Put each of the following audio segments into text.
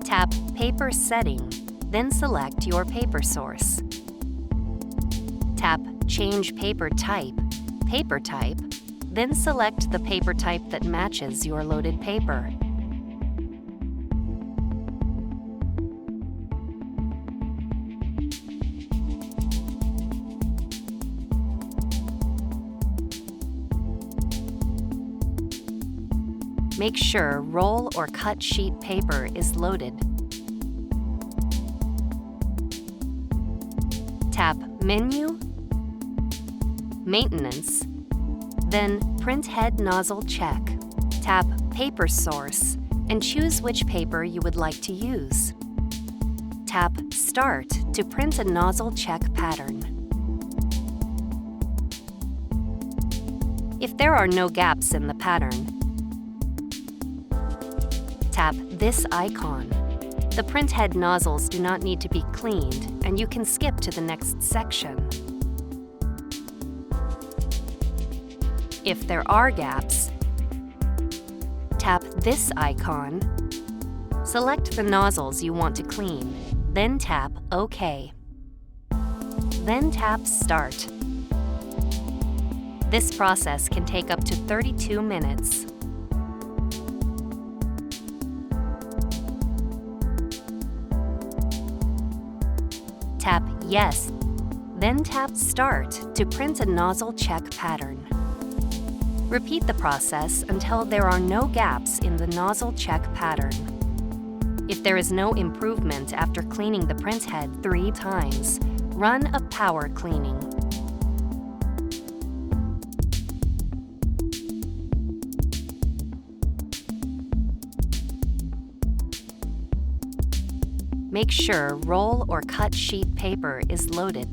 Tap Paper Setting, then select your paper source. Tap Change Paper Type, then select the paper type that matches your loaded paper. Make sure roll or cut sheet paper is loaded. Tap Menu, Maintenance, then Print Head Nozzle Check. Tap Paper Source and choose which paper you would like to use. Tap Start to print a nozzle check pattern. If there are no gaps in the pattern, tap this icon. The print head nozzles do not need to be cleaned, and you can skip to the next section. If there are gaps, tap this icon. Select the nozzles you want to clean, then tap OK. Then tap Start. This process can take up to 32 minutes. Tap Yes, then tap Start to print a nozzle check pattern. Repeat the process until there are no gaps in the nozzle check pattern. If there is no improvement after cleaning the print head 3 times, run a power cleaning. Make sure roll or cut sheet paper is loaded.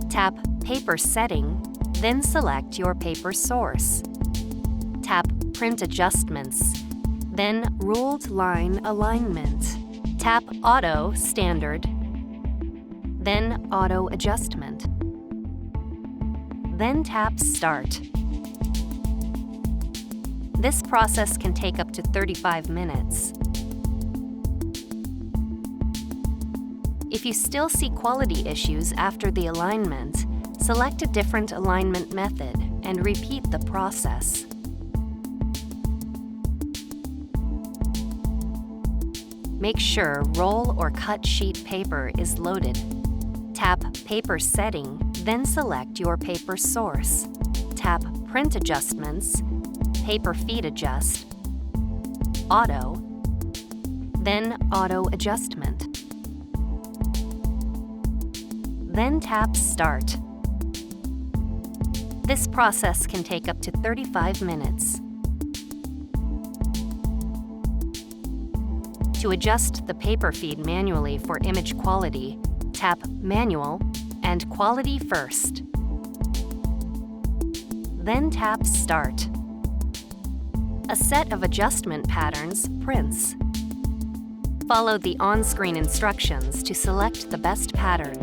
Tap Paper Setting, then select your paper source. Tap Print Adjustments, then Ruled Line Alignment. Tap Auto Standard, then Auto Adjustment. Then tap Start. This process can take up to 35 minutes. If you still see quality issues after the alignment, select a different alignment method and repeat the process. Make sure roll or cut sheet paper is loaded. Tap Paper Setting, then select your paper source. Tap Print Adjustments, Paper Feed Adjust, Auto, then Auto Adjustment. Then tap Start. This process can take up to 35 minutes. To adjust the paper feed manually for image quality, tap Manual and Quality first. Then tap Start. A set of adjustment patterns prints. Follow the on-screen instructions to select the best pattern.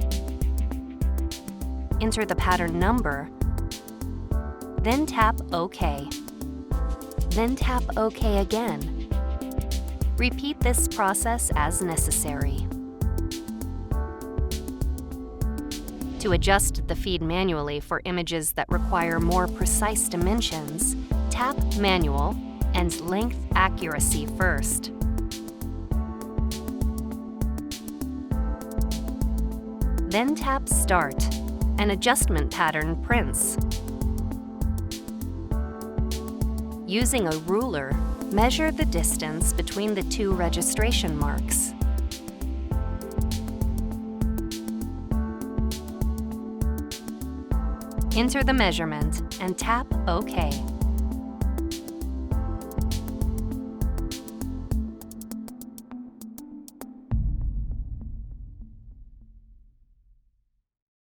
Enter the pattern number, then tap OK. Then tap OK again. Repeat this process as necessary. To adjust the feed manually for images that require more precise dimensions, tap Manual and Length Accuracy first. Then tap Start. An adjustment pattern prints. Using a ruler, measure the distance between the 2 registration marks. Enter the measurement and tap OK.